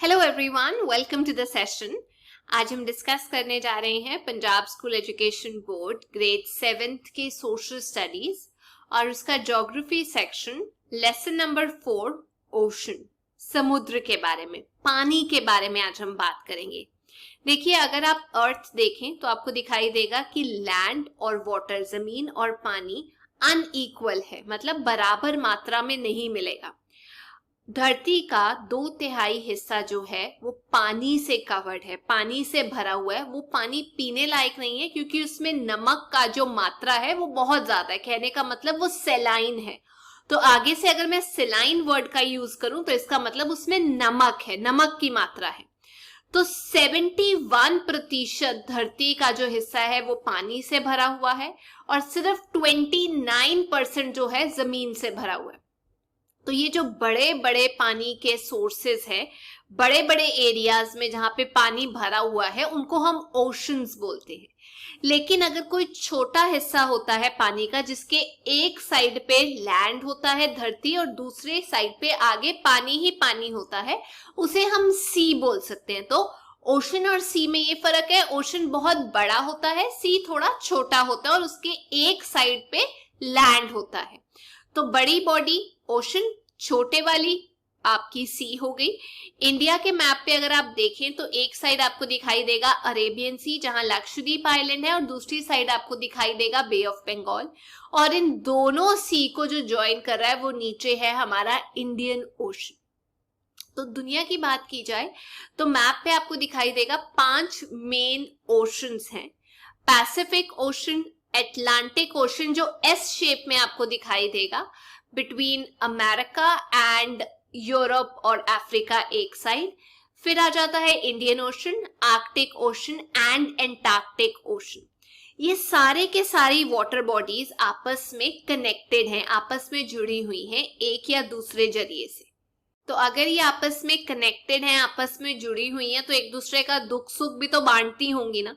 Hello everyone, welcome to the session. आज हम discuss करने जा रहे हैं Punjab school education board grade 7th के सोशल स्टडीज और उसका geography section lesson number 4 ocean, समुद्र के बारे में, पानी के बारे में आज हम बात करेंगे। देखिए, अगर आप अर्थ देखें तो आपको दिखाई देगा कि लैंड और वाटर, जमीन और पानी अनइक्वल है, मतलब बराबर मात्रा में नहीं मिलेगा। धरती का 2/3 हिस्सा जो है वो पानी से कवर्ड है, पानी से भरा हुआ है। वो पानी पीने लायक नहीं है क्योंकि उसमें नमक का जो मात्रा है वो बहुत ज्यादा है। कहने का मतलब वो सेलाइन है। तो आगे से अगर मैं सेलाइन वर्ड का यूज करूं तो इसका मतलब उसमें नमक है, नमक की मात्रा है। तो 71% धरती का जो हिस्सा है वो पानी से भरा हुआ है और सिर्फ 29% जो है जमीन से भरा हुआ है। तो ये जो बड़े बड़े पानी के सोर्सेस हैं, बड़े बड़े एरियाज में जहां पे पानी भरा हुआ है, उनको हम ओशंस बोलते हैं। लेकिन अगर कोई छोटा हिस्सा होता है पानी का जिसके एक साइड पे लैंड होता है, धरती, और दूसरे साइड पे आगे पानी ही पानी होता है, उसे हम सी बोल सकते हैं। तो ओशन और सी में ये फर्क है, ओशन बहुत बड़ा होता है, सी थोड़ा छोटा होता है और उसके एक साइड पे लैंड होता है। तो बड़ी बॉडी ओशन, छोटे वाली आपकी सी हो गई। इंडिया के मैप पे अगर आप देखें तो एक साइड आपको दिखाई देगा अरेबियन सी जहां लक्षद्वीप आइलैंड है और दूसरी साइड आपको दिखाई देगा बे ऑफ बंगाल। और इन दोनों सी को जो ज्वाइन कर रहा है वो नीचे है हमारा इंडियन ओशन। तो दुनिया की बात की जाए तो मैप पे आपको दिखाई देगा 5 मेन ओशंस हैं। पैसिफिक ओशन, एटलांटिक ओशन जो एस शेप में आपको दिखाई देगा, बिटवीन अमेरिका एंड यूरोप और अफ्रीका एक साइड। फिर आ जाता है Indian ocean, Arctic ocean and Antarctic ocean. ये सारे के सारी वाटर बॉडीज आपस में कनेक्टेड हैं, आपस में जुड़ी हुई हैं एक या दूसरे जरिए से। तो अगर ये आपस में कनेक्टेड हैं, आपस में जुड़ी हुई हैं, तो एक दूसरे का दुख सुख भी तो बांटती होंगी ना।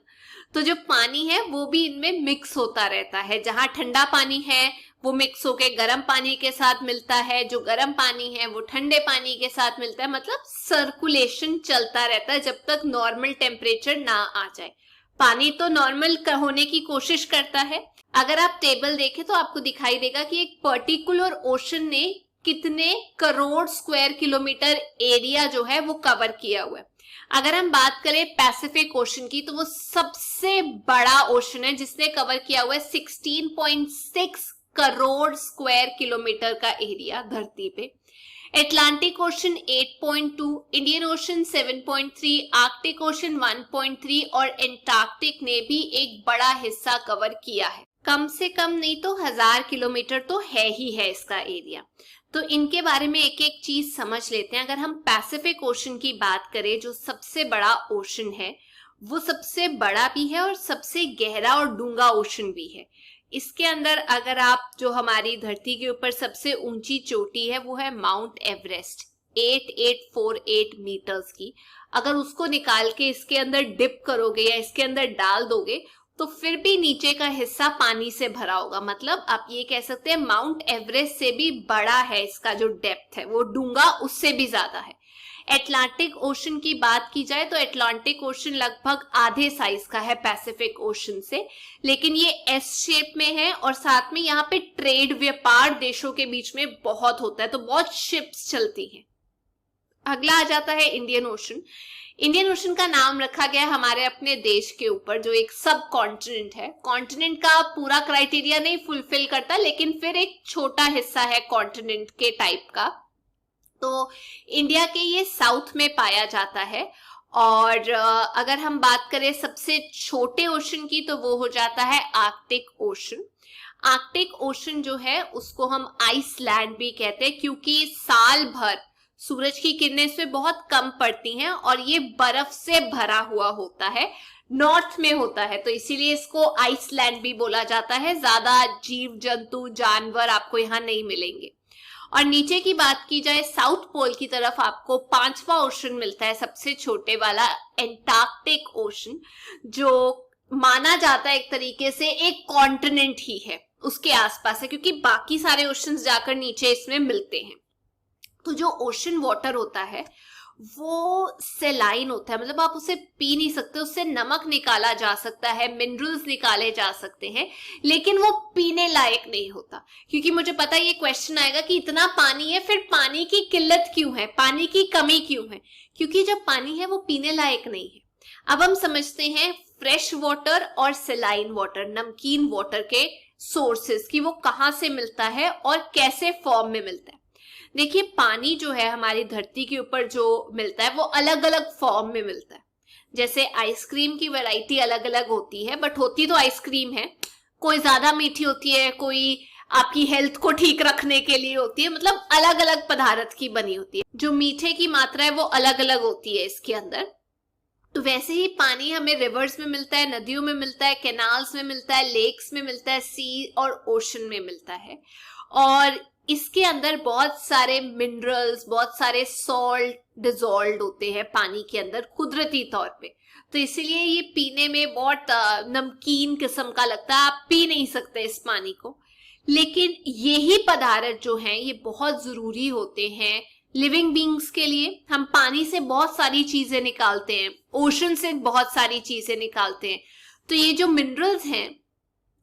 तो जो पानी है वो भी इनमें मिक्स होता रहता है। जहां ठंडा पानी है वो मिक्स होके गर्म पानी के साथ मिलता है, जो गर्म पानी है वो ठंडे पानी के साथ मिलता है। मतलब सर्कुलेशन चलता रहता है जब तक नॉर्मल टेम्परेचर ना आ जाए। पानी तो नॉर्मल होने की कोशिश करता है। अगर आप टेबल देखें तो आपको दिखाई देगा कि एक पर्टिकुलर ओशन ने कितने करोड़ स्क्वायर किलोमीटर एरिया जो है वो कवर किया हुआ है। अगर हम बात करें पैसिफिक ओशन की तो वो सबसे बड़ा ओशन है जिसने कवर किया हुआ है 16.6 करोड़ स्क्वायर किलोमीटर का एरिया धरती पे। Atlantic ocean 8.2, Indian ocean 7.3, Arctic ocean 1.3 और एंटार्क्टिक ने भी एक बड़ा हिस्सा कवर किया है। कम से कम नहीं तो 1000 किलोमीटर तो है ही है इसका एरिया। तो इनके बारे में एक एक चीज समझ लेते हैं। अगर हम पैसिफिक ओशन की बात करें, जो सबसे बड़ा ओशन है, वो सबसे बड़ा भी है और सबसे गहरा और डूंगा ओशन भी है। इसके अंदर अगर आप, जो हमारी धरती के ऊपर सबसे ऊंची चोटी है वो है माउंट एवरेस्ट, 8848 मीटर्स की। अगर उसको निकाल के इसके अंदर डिप करोगे या इसके अंदर डाल दोगे तो फिर भी नीचे का हिस्सा पानी से भरा होगा। मतलब आप ये कह सकते हैं माउंट एवरेस्ट से भी बड़ा है इसका जो डेप्थ है, वो डूंगा उससे भी ज्यादा है। एटलांटिक ओशन की बात की जाए तो एटलांटिक ओशन लगभग आधे साइज का है पैसिफिक ओशन से, लेकिन ये एस शेप में है और साथ में यहाँ पे ट्रेड, व्यापार देशों के बीच में बहुत होता है, तो बहुत शिप्स चलती हैं। अगला आ जाता है इंडियन ओशन। इंडियन ओशन का नाम रखा गया हमारे अपने देश के ऊपर, जो एक सब कॉन्टिनेंट है। कॉन्टिनेंट का पूरा क्राइटेरिया नहीं फुलफिल करता, लेकिन फिर एक छोटा हिस्सा है कॉन्टिनेंट के टाइप का। तो इंडिया के ये साउथ में पाया जाता है। और अगर हम बात करें सबसे छोटे ओशन की तो वो हो जाता है आर्कटिक ओशन। आर्कटिक ओशन जो है उसको हम आइसलैंड भी कहते हैं क्योंकि साल भर सूरज की किरणें इसमें बहुत कम पड़ती हैं और ये बर्फ से भरा हुआ होता है, नॉर्थ में होता है, तो इसीलिए इसको आइसलैंड भी बोला जाता है। ज्यादा जीव जंतु जानवर आपको यहाँ नहीं मिलेंगे। और नीचे की बात की जाए साउथ पोल की तरफ आपको 5वां ओशन मिलता है, सबसे छोटे वाला एंटार्क्टिक ओशन, जो माना जाता है एक तरीके से एक कॉन्टिनेंट ही है, उसके आसपास है, क्योंकि बाकी सारे ओशंस जाकर नीचे इसमें मिलते हैं। तो जो ओशन वाटर होता है वो सेलाइन होता है, मतलब आप उसे पी नहीं सकते, उससे नमक निकाला जा सकता है, मिनरल्स निकाले जा सकते हैं, लेकिन वो पीने लायक नहीं होता। क्योंकि मुझे पता है ये क्वेश्चन आएगा कि इतना पानी है, फिर पानी की किल्लत क्यों है, पानी की कमी क्यों है? क्योंकि जब पानी है वो पीने लायक नहीं है। अब हम समझते हैं फ्रेश वाटर और सेलाइन वाटर, नमकीन वाटर के सोर्सेस, की वो कहां से मिलता है और कैसे फॉर्म में मिलता है। देखिए, पानी जो है हमारी धरती के ऊपर जो मिलता है वो अलग अलग फॉर्म में मिलता है। जैसे आइसक्रीम की वैरायटी अलग अलग होती है, बट होती तो आइसक्रीम है, कोई ज्यादा मीठी होती है, कोई आपकी हेल्थ को ठीक रखने के लिए होती है, मतलब अलग अलग पदार्थ की बनी होती है। जो मीठे की मात्रा है वो अलग अलग होती है इसके अंदर। तो वैसे ही पानी हमें रिवर्स में मिलता है, नदियों में मिलता है, कैनाल्स में मिलता है, लेक्स में मिलता है, सी और ओशन में मिलता है। और इसके अंदर बहुत सारे मिनरल्स, बहुत सारे सॉल्ट डिजोल्व होते हैं पानी के अंदर कुदरती तौर पे। तो इसीलिए ये पीने में बहुत नमकीन किस्म का लगता है, आप पी नहीं सकते इस पानी को। लेकिन यही पदार्थ जो हैं ये बहुत जरूरी होते हैं लिविंग बींग्स के लिए। हम पानी से बहुत सारी चीजें निकालते हैं, ओशन से बहुत सारी चीजें निकालते हैं। तो ये जो मिनरल्स हैं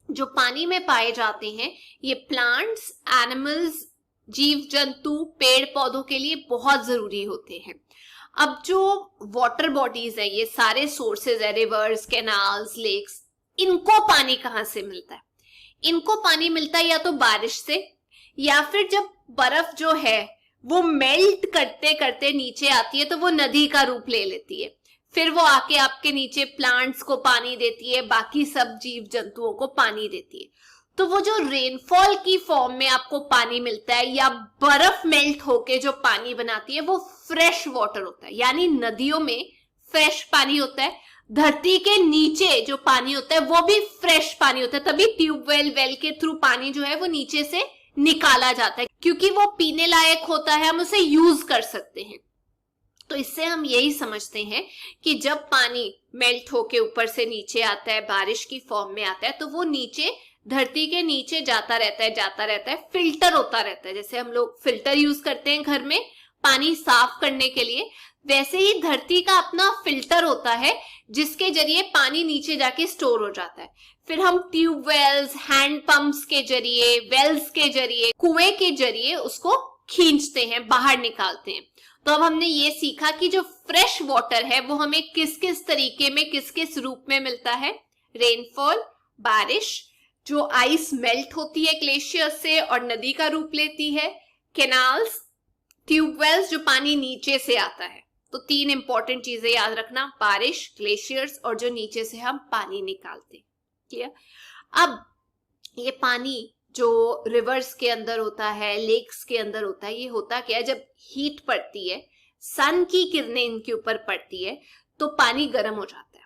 जो पानी में पाए जाते हैं, ये प्लांट्स, एनिमल्स, जीव जंतु, पेड़ पौधों के लिए बहुत जरूरी होते हैं। अब जो वाटर बॉडीज है, ये सारे सोर्सेज है, रिवर्स, कैनाल्स, लेक्स, इनको पानी कहाँ से मिलता है? इनको पानी मिलता है या तो बारिश से, या फिर जब बर्फ जो है वो मेल्ट करते करते नीचे आती है तो वो नदी का रूप ले लेती है, फिर वो आके आपके नीचे प्लांट्स को पानी देती है, बाकी सब जीव जंतुओं को पानी देती है। तो वो जो रेनफॉल की फॉर्म में आपको पानी मिलता है या बर्फ मेल्ट होके जो पानी बनाती है वो फ्रेश वाटर होता है, यानी नदियों में फ्रेश पानी होता है। धरती के नीचे जो पानी होता है वो भी फ्रेश पानी होता है, तभी ट्यूबवेल वेल के थ्रू पानी जो है वो नीचे से निकाला जाता है, क्योंकि वो पीने लायक होता है, हम उसे यूज कर सकते हैं। तो इससे हम यही समझते हैं कि जब पानी मेल्ट होके ऊपर से नीचे आता है, बारिश की फॉर्म में आता है, तो वो नीचे धरती के नीचे जाता रहता है, फिल्टर होता रहता है। जैसे हम लोग फिल्टर यूज करते हैं घर में पानी साफ करने के लिए, वैसे ही धरती का अपना फिल्टर होता है जिसके जरिए पानी नीचे जाके स्टोर हो जाता है। फिर हम ट्यूबवेल्स, हैंड पंप्स के जरिए, वेल्स के जरिए, कुएं के जरिए उसको खींचते हैं, बाहर निकालते हैं। तो अब हमने ये सीखा कि जो फ्रेश वाटर है वो हमें किस किस तरीके में, किस किस रूप में मिलता है। रेनफॉल, बारिश, जो आइस मेल्ट होती है ग्लेशियर से और नदी का रूप लेती है, कैनाल्स, ट्यूबवेल्स जो पानी नीचे से आता है। तो 3 इंपॉर्टेंट चीजें याद रखना, बारिश, ग्लेशियर्स और जो नीचे से हम पानी निकालते हैं। क्लियर? अब ये पानी जो रिवर्स के अंदर होता है, लेक्स के अंदर होता है, ये होता क्या है, जब हीट पड़ती है, सन की किरणें इनके ऊपर पड़ती है तो पानी गर्म हो जाता है।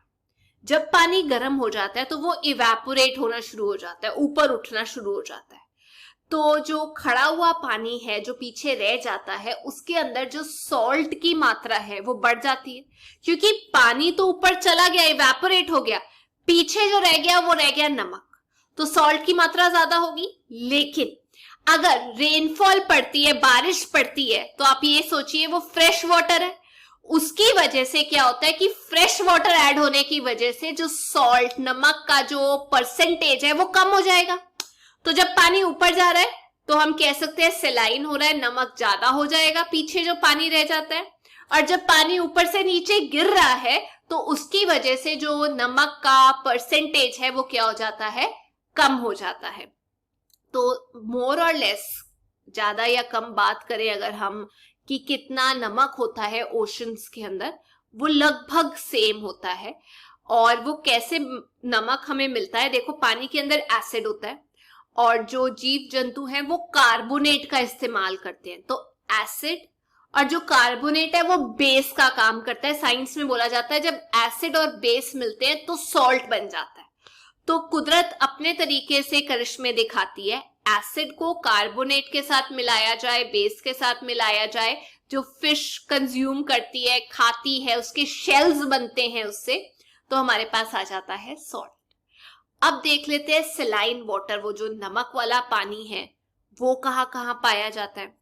जब पानी गर्म हो जाता है तो वो इवेपोरेट होना शुरू हो जाता है, ऊपर उठना शुरू हो जाता है। तो जो खड़ा हुआ पानी है जो पीछे रह जाता है, उसके अंदर जो सॉल्ट की मात्रा है वो बढ़ जाती है, क्योंकि पानी तो ऊपर चला गया, इवेपोरेट हो गया, पीछे जो रह गया वो रह गया नमक, तो सॉल्ट की मात्रा ज्यादा होगी। लेकिन अगर रेनफॉल पड़ती है, बारिश पड़ती है, तो आप ये सोचिए वो फ्रेश वाटर है, उसकी वजह से क्या होता है कि फ्रेश वाटर ऐड होने की वजह से जो सॉल्ट, नमक का जो परसेंटेज है वो कम हो जाएगा। तो जब पानी ऊपर जा रहा है तो हम कह सकते हैं सेलाइन हो रहा है, नमक ज्यादा हो जाएगा पीछे जो पानी रह जाता है। और जब पानी ऊपर से नीचे गिर रहा है तो उसकी वजह से जो नमक का परसेंटेज है वो क्या हो जाता है, कम हो जाता है। तो मोर और लेस, ज्यादा या कम बात करें अगर हम कि कितना नमक होता है ओशंस के अंदर, वो लगभग सेम होता है। और वो कैसे नमक हमें मिलता है, देखो पानी के अंदर एसिड होता है और जो जीव जंतु हैं वो कार्बोनेट का इस्तेमाल करते हैं। तो एसिड और जो कार्बोनेट है वो बेस का काम करता है। साइंस में बोला जाता है जब एसिड और बेस मिलते हैं तो सॉल्ट बन जाता है। तो कुदरत अपने तरीके से करिश्मे दिखाती है, एसिड को कार्बोनेट के साथ मिलाया जाए, बेस के साथ मिलाया जाए, जो फिश कंज्यूम करती है, खाती है, उसके शेल्स बनते हैं उससे, तो हमारे पास आ जाता है सॉल्ट। अब देख लेते हैं सेलाइन वाटर, वो जो नमक वाला पानी है वो कहाँ कहाँ पाया जाता है।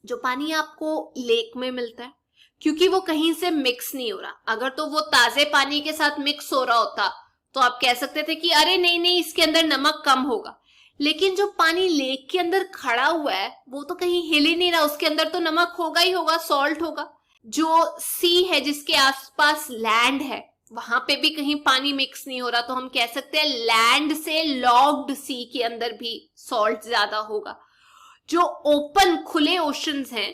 जो पानी आपको लेक में मिलता है, क्योंकि वो कहीं से मिक्स नहीं हो रहा। अगर तो वो ताजे पानी के साथ मिक्स हो रहा होता तो आप कह सकते थे कि अरे नहीं नहीं, इसके अंदर नमक कम होगा। लेकिन जो पानी लेक के अंदर खड़ा हुआ है वो तो कहीं हिल ही नहीं रहा, उसके अंदर तो नमक होगा ही होगा, सॉल्ट होगा। जो सी है जिसके आसपास लैंड है वहां पे भी कहीं पानी मिक्स नहीं हो रहा, तो हम कह सकते हैं लैंड से लॉग्ड सी के अंदर भी सॉल्ट ज्यादा होगा। जो ओपन खुले ओशंस हैं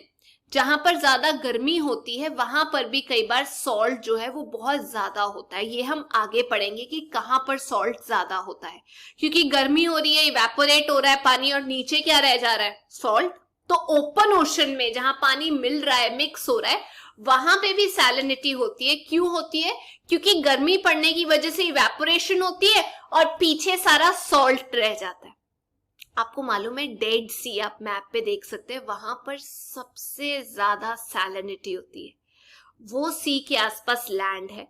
जहां पर ज्यादा गर्मी होती है वहां पर भी कई बार सॉल्ट जो है वो बहुत ज्यादा होता है। ये हम आगे पढ़ेंगे कि कहां पर सॉल्ट ज्यादा होता है, क्योंकि गर्मी हो रही है, इवेपोरेट हो रहा है पानी और नीचे क्या रह जा रहा है, सॉल्ट। तो ओपन ओशन में जहां पानी मिल रहा है, मिक्स हो रहा है, वहां पे भी सैलिनिटी होती है। क्यों होती है? क्योंकि गर्मी पड़ने की वजह से इवेपोरेशन होती है और पीछे सारा सॉल्ट रह जाता है। आपको मालूम है डेड सी आप मैप पे देख सकते हैं, वहां पर सबसे ज्यादा सैलिनिटी होती है। वो सी के आसपास लैंड है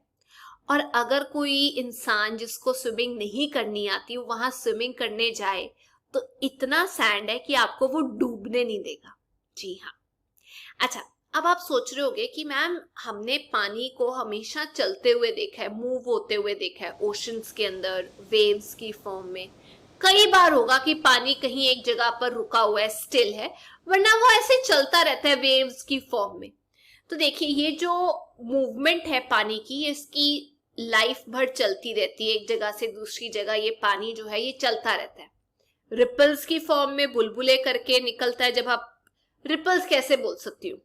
और अगर कोई इंसान जिसको स्विमिंग नहीं करनी आती वहां स्विमिंग करने जाए तो इतना सैंड है कि आपको वो डूबने नहीं देगा। जी हाँ। अच्छा, अब आप सोच रहे होंगे कि मैम हमने पानी को हमेशा चलते हुए देखा है, मूव होते हुए देखा है ओशंस के अंदर वेव्स की फॉर्म में। कई बार होगा कि पानी कहीं एक जगह पर रुका हुआ है, स्टिल है, वरना वो ऐसे चलता रहता है वेव्स की फॉर्म में। तो देखिए ये जो मूवमेंट है पानी की, इसकी लाइफ भर चलती रहती है, एक जगह से दूसरी जगह ये पानी जो है ये चलता रहता है। रिपल्स की फॉर्म में बुलबुले करके निकलता है। जब आप रिपल्स कैसे बोल सकती हूँ,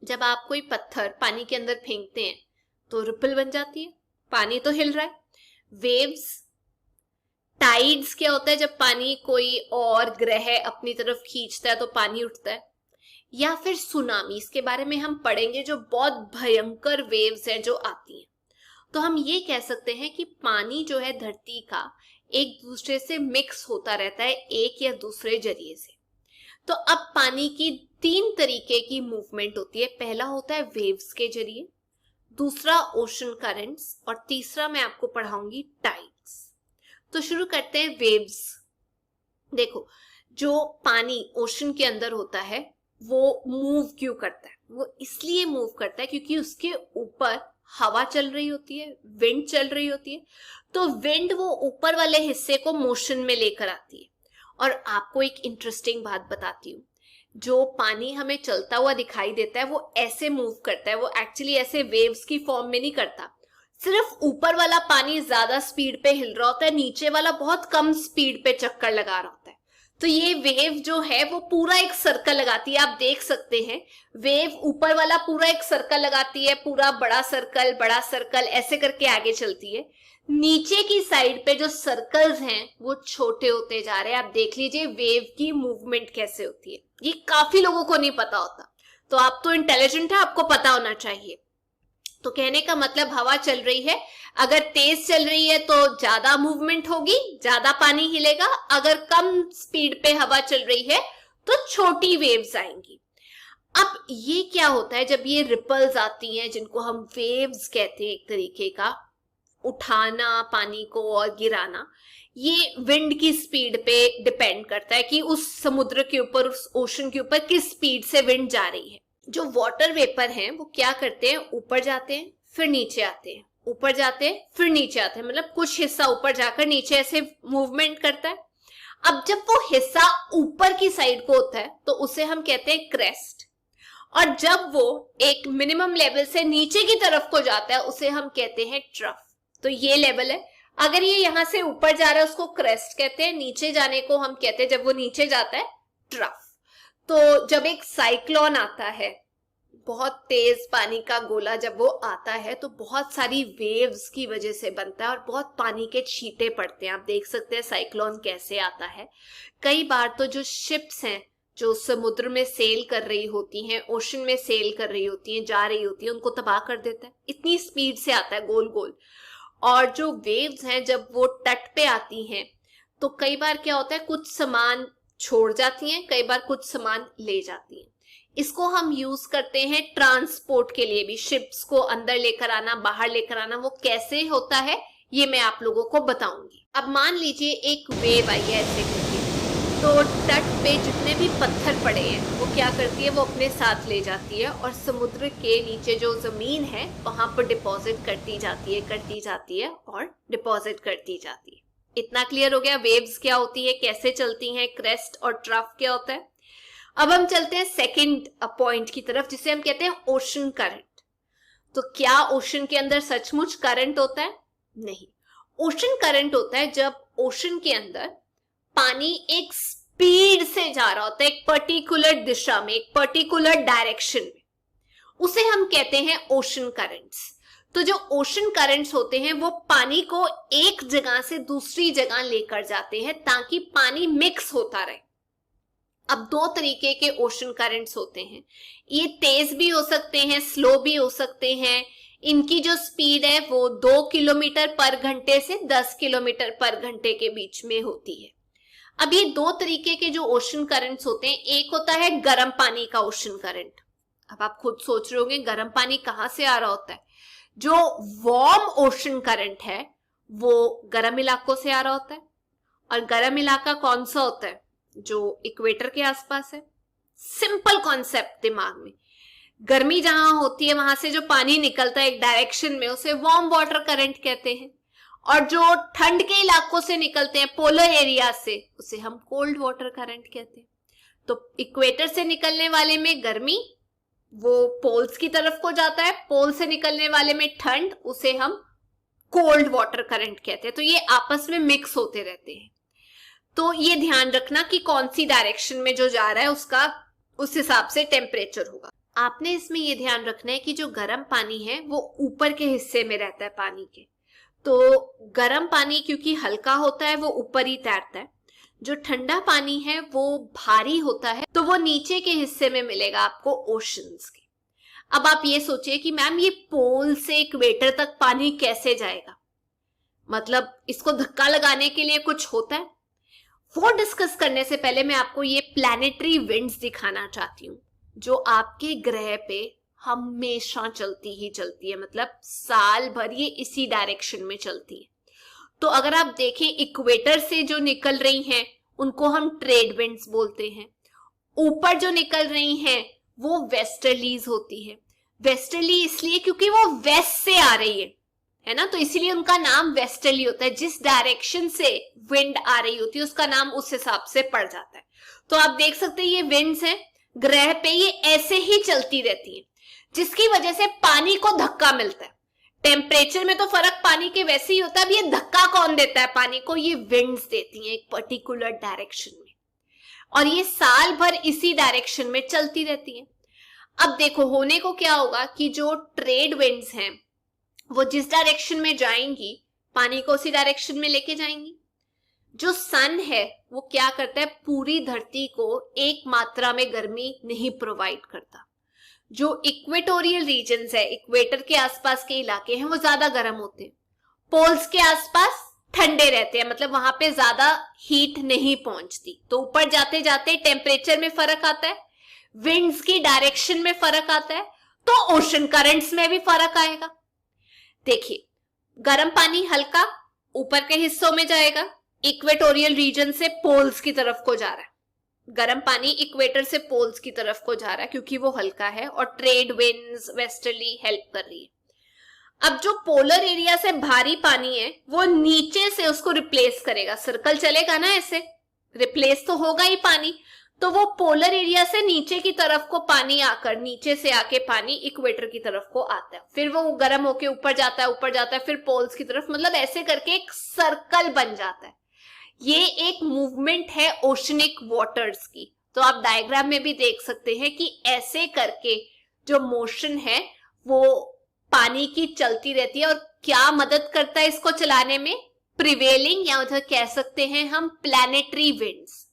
जब आप कोई पत्थर पानी के अंदर फेंकते हैं तो रिपल बन जाती है, पानी तो हिल रहा है। वेव्स, टाइड्स क्या होता है, जब पानी कोई और ग्रह अपनी तरफ खींचता है तो पानी उठता है। या फिर सुनामी, इसके बारे में हम पढ़ेंगे, जो बहुत भयंकर वेव्स हैं जो आती हैं। तो हम ये कह सकते हैं कि पानी जो है धरती का एक दूसरे से मिक्स होता रहता है एक या दूसरे जरिए से। तो अब पानी की 3 तरीके की मूवमेंट होती है। पहला होता है वेव्स के जरिए, दूसरा ओशन करंट्स और तीसरा मैं आपको पढ़ाऊंगी टाइड्स। तो शुरू करते हैं वेव्स। देखो, जो पानी ओशन के अंदर होता है वो मूव क्यों करता है? वो इसलिए मूव करता है क्योंकि उसके ऊपर हवा चल रही होती है, विंड चल रही होती है। तो विंड वो ऊपर वाले हिस्से को मोशन में लेकर आती है। और आपको एक इंटरेस्टिंग बात बताती हूँ, जो पानी हमें चलता हुआ दिखाई देता है वो ऐसे मूव करता है, वो एक्चुअली ऐसे वेव्स की फॉर्म में नहीं करता। सिर्फ ऊपर वाला पानी ज्यादा स्पीड पे हिल रहा होता है, नीचे वाला बहुत कम स्पीड पे चक्कर लगा रहा होता है। तो ये वेव जो है वो पूरा एक सर्कल लगाती है। आप देख सकते हैं वेव ऊपर वाला पूरा एक सर्कल लगाती है, पूरा बड़ा सर्कल ऐसे करके आगे चलती है। नीचे की साइड पे जो सर्कल्स हैं वो छोटे होते जा रहे हैं। आप देख लीजिए वेव की मूवमेंट कैसे होती है। ये काफी लोगों को नहीं पता होता, तो आप तो इंटेलिजेंट है, आपको पता होना चाहिए। तो कहने का मतलब हवा चल रही है, अगर तेज चल रही है तो ज्यादा मूवमेंट होगी, ज्यादा पानी हिलेगा। अगर कम स्पीड पे हवा चल रही है तो छोटी वेव्स आएंगी। अब ये क्या होता है, जब ये रिपल्स आती हैं जिनको हम वेव्स कहते हैं, एक तरीके का उठाना पानी को और गिराना, ये विंड की स्पीड पे डिपेंड करता है कि उस समुद्र के ऊपर, उस ओशन के ऊपर किस स्पीड से विंड जा रही है। जो वाटर वेपर हैं वो क्या करते हैं, ऊपर जाते हैं फिर नीचे आते हैं, ऊपर जाते हैं फिर नीचे आते हैं, मतलब कुछ हिस्सा ऊपर जाकर नीचे ऐसे मूवमेंट करता है। अब जब वो हिस्सा ऊपर की साइड को होता है तो उसे हम कहते हैं क्रेस्ट, और जब वो एक मिनिमम लेवल से नीचे की तरफ को जाता है उसे हम कहते हैं ट्रफ। तो ये लेवल है, अगर ये यहां से ऊपर जा रहा है उसको क्रेस्ट कहते हैं, नीचे जाने को हम कहते हैं, जब वो नीचे जाता है, ट्रफ। तो जब एक साइक्लोन आता है, बहुत तेज पानी का गोला जब वो आता है तो बहुत सारी वेव्स की वजह से बनता है और बहुत पानी के छींटे पड़ते हैं। आप देख सकते हैं साइक्लोन कैसे आता है। कई बार तो जो शिप्स हैं जो समुद्र में सेल कर रही होती हैं, ओशन में सेल कर रही होती हैं, जा रही होती हैं, उनको तबाह कर देता है, इतनी स्पीड से आता है गोल गोल। और जो वेव्स हैं जब वो तट पे आती हैं तो कई बार क्या होता है, कुछ सामान छोड़ जाती हैं, कई बार कुछ सामान ले जाती हैं। इसको हम यूज करते हैं ट्रांसपोर्ट के लिए भी, शिप्स को अंदर लेकर आना, बाहर लेकर आना। वो कैसे होता है ये मैं आप लोगों को बताऊंगी। अब मान लीजिए एक वेव आई है ऐसे करके, तो तट पे जितने भी पत्थर पड़े हैं वो क्या करती है, वो अपने साथ ले जाती है और समुद्र के नीचे जो जमीन है वहां पर डिपॉजिट करती जाती है और डिपॉजिट करती जाती है। इतना क्लियर हो गया वेव्स क्या होती है, कैसे चलती हैं, क्रेस्ट और ट्रफ क्या होता है। अब हम चलते हैं सेकंड पॉइंट की तरफ, जिसे हम कहते हैं ओशन करंट। तो क्या ओशन के अंदर सचमुच करंट होता है? नहीं। ओशन करंट होता है जब ओशन के अंदर पानी एक स्पीड से जा रहा होता है, एक पर्टिकुलर दिशा में, एक पर्टिकुलर डायरेक्शन में, उसे हम कहते हैं ओशन करंट्स। तो जो ओशन करंट्स होते हैं वो पानी को एक जगह से दूसरी जगह लेकर जाते हैं ताकि पानी मिक्स होता रहे। अब दो तरीके के ओशन करंट्स होते हैं, ये तेज भी हो सकते हैं, स्लो भी हो सकते हैं। इनकी जो स्पीड है वो 2 किलोमीटर पर घंटे से 10 किलोमीटर पर घंटे के बीच में होती है। अब ये दो तरीके के जो ओशन करंट्स होते हैं, एक होता है गर्म पानी का ओशन करंट। अब आप खुद सोच रहे होंगे गर्म पानी कहां से आ रहा होता है। जो वार्म ओशन करंट है वो गर्म इलाकों से आ रहा होता है। और गर्म इलाका कौन सा होता है? जो इक्वेटर के आसपास है। सिंपल कॉन्सेप्ट दिमाग में, गर्मी जहां होती है वहां से जो पानी निकलता है एक डायरेक्शन में, उसे वार्म वाटर करंट कहते हैं। और जो ठंड के इलाकों से निकलते हैं, पोलर एरिया से, उसे हम कोल्ड वाटर करंट कहते हैं। तो इक्वेटर से निकलने वाले में गर्मी, वो पोल्स की तरफ को जाता है। पोल से निकलने वाले में ठंड, उसे हम कोल्ड वाटर करंट कहते हैं। तो ये आपस में मिक्स होते रहते हैं। तो ये ध्यान रखना कि कौन सी डायरेक्शन में जो जा रहा है उसका उस हिसाब से टेम्परेचर होगा। आपने इसमें ये ध्यान रखना है कि जो गर्म पानी है वो ऊपर के हिस्से में रहता है पानी के। तो गर्म पानी क्योंकि हल्का होता है वो ऊपर ही तैरता है। जो ठंडा पानी है वो भारी होता है, तो वो नीचे के हिस्से में मिलेगा आपको ओशंस के। अब आप ये सोचिए कि मैम ये पोल से इक्वेटर तक पानी कैसे जाएगा, मतलब इसको धक्का लगाने के लिए कुछ होता है? वो डिस्कस करने से पहले मैं आपको ये प्लैनेटरी विंड्स दिखाना चाहती हूँ जो आपके ग्रह पे हमेशा चलती है, मतलब साल भर ये इसी डायरेक्शन में चलती है। तो अगर आप देखें इक्वेटर से जो निकल रही हैं उनको हम ट्रेड विंड्स बोलते हैं। ऊपर जो निकल रही हैं वो वेस्टर्लीज होती है। वेस्टर्ली इसलिए क्योंकि वो वेस्ट से आ रही है ना, तो इसीलिए उनका नाम वेस्टर्ली होता है। जिस डायरेक्शन से विंड आ रही होती है उसका नाम उस हिसाब से पड़ जाता है। तो आप देख सकते हैं ये विंड्स हैं ग्रह पे, ये ऐसे ही चलती रहती है, जिसकी वजह से पानी को धक्का मिलता है। टेम्परेचर में तो फर्क पानी के वैसे ही होता है। अब ये धक्का कौन देता है पानी को? ये विंड्स देती हैं एक पर्टिकुलर डायरेक्शन में, और ये साल भर इसी डायरेक्शन में चलती रहती हैं। अब देखो होने को क्या होगा कि जो ट्रेड विंड्स हैं वो जिस डायरेक्शन में जाएंगी पानी को उसी डायरेक्शन में लेके जाएंगी। जो सन है वो क्या करता है, पूरी धरती को एक मात्रा में गर्मी नहीं प्रोवाइड करता। जो इक्वेटोरियल रीजन्स है, इक्वेटर के आसपास के इलाके हैं, वो ज्यादा गर्म होते हैं। पोल्स के आसपास ठंडे रहते हैं, मतलब वहां पे ज्यादा हीट नहीं पहुंचती। तो ऊपर जाते जाते टेम्परेचर में फर्क आता है, विंड्स की डायरेक्शन में फर्क आता है, तो ओशन करंट्स में भी फर्क आएगा। देखिए गर्म पानी हल्का ऊपर के हिस्सों में जाएगा, इक्वेटोरियल रीजन से पोल्स की तरफ को जा रहा है। गर्म पानी इक्वेटर से पोल्स की तरफ को जा रहा है क्योंकि वो हल्का है, और ट्रेड विंड्स वेस्टर्ली हेल्प कर रही है। अब जो पोलर एरिया से भारी पानी है वो नीचे से उसको रिप्लेस करेगा। सर्कल चलेगा ना, ऐसे रिप्लेस तो होगा ही पानी। तो वो पोलर एरिया से नीचे की तरफ को पानी आकर, नीचे से आके पानी इक्वेटर की तरफ को आता है, फिर वो गर्म होके ऊपर जाता है, फिर पोल्स की तरफ, मतलब ऐसे करके एक सर्कल बन जाता है। ये एक मूवमेंट है ओशनिक वाटर्स की। तो आप डायग्राम में भी देख सकते हैं कि ऐसे करके जो मोशन है वो पानी की चलती रहती है। और क्या मदद करता है इसको चलाने में? प्रिवेलिंग, या उधर कह सकते हैं हम प्लैनेटरी विंड्स।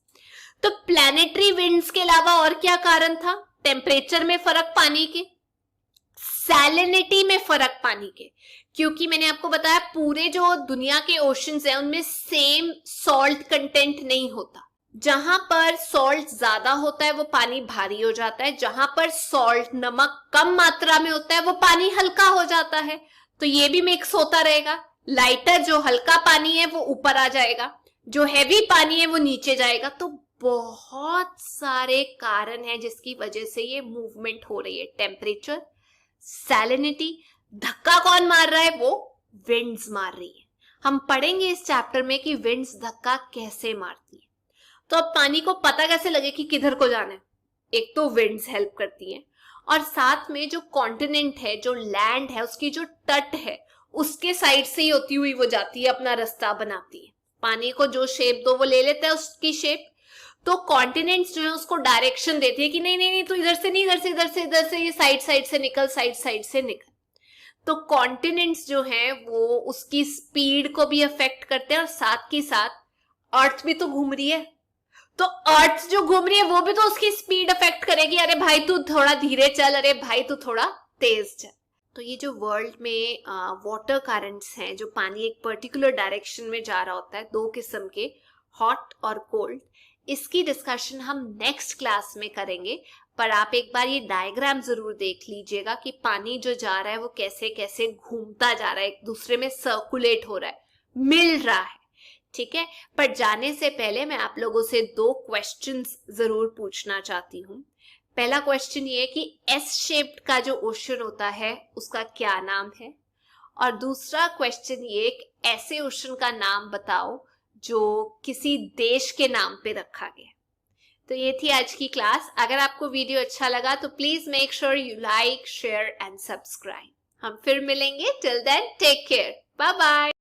तो प्लैनेटरी विंड्स के अलावा और क्या कारण था? टेम्परेचर में फर्क पानी के, सैलिनिटी में फर्क पानी के, क्योंकि मैंने आपको बताया पूरे जो दुनिया के ओशंस हैं उनमें सेम सॉल्ट कंटेंट नहीं होता। जहां पर सॉल्ट ज्यादा होता है वो पानी भारी हो जाता है, जहां पर सॉल्ट नमक कम मात्रा में होता है वो पानी हल्का हो जाता है। तो ये भी मिक्स होता रहेगा। लाइटर जो हल्का पानी है वो ऊपर आ जाएगा, जो हैवी पानी है वो नीचे जाएगा। तो बहुत सारे कारण हैं जिसकी वजह से ये मूवमेंट हो रही है। टेम्परेचर, सैलिनिटी, धक्का कौन मार रहा है? वो विंड्स मार रही है। हम पढ़ेंगे इस चैप्टर में कि विंड्स धक्का कैसे मारती है। तो अब पानी को पता कैसे लगे कि किधर को जाना है? एक तो विंड्स हेल्प करती हैं, और साथ में जो कॉन्टिनेंट है, जो लैंड है, उसकी जो तट है, उसके साइड से ही होती हुई वो जाती है, अपना रास्ता बनाती है। पानी को जो शेप दो वो ले लेता है उसकी शेप। तो कॉन्टिनेंट्स जो है उसको डायरेक्शन देती है कि नहीं नहीं नहीं, तो इधर से नहीं, इधर से, इधर से, इधर से, ये साइड साइड से निकल, साइड साइड से निकल। तो कॉन्टिनेंट्स जो हैं वो उसकी स्पीड को भी अफेक्ट करते हैं, और साथ ही साथ अर्थ भी तो घूम रही है, तो अर्थ जो घूम रही है वो भी तो उसकी स्पीड अफेक्ट करेगी। अरे भाई तू थोड़ा धीरे चल, अरे भाई तू थोड़ा तेज चल। तो ये जो वर्ल्ड में वाटर करंट्स हैं, जो पानी एक पर्टिकुलर डायरेक्शन में जा रहा होता है, दो किस्म के, हॉट और कोल्ड, इसकी डिस्कशन हम नेक्स्ट क्लास में करेंगे। पर आप एक बार ये डायग्राम जरूर देख लीजिएगा कि पानी जो जा रहा है वो कैसे कैसे घूमता जा रहा है, एक दूसरे में सर्कुलेट हो रहा है, मिल रहा है। ठीक है, पर जाने से पहले मैं आप लोगों से 2 क्वेश्चंस जरूर पूछना चाहती हूँ। पहला क्वेश्चन ये कि एस शेप्ड का जो ओशन होता है उसका क्या नाम है, और दूसरा क्वेश्चन ये कि ऐसे ओशन का नाम बताओ जो किसी देश के नाम पे रखा गया। तो ये थी आज की क्लास। अगर आपको वीडियो अच्छा लगा तो please make sure you like, share and subscribe. हम फिर मिलेंगे। Till then take care, bye bye.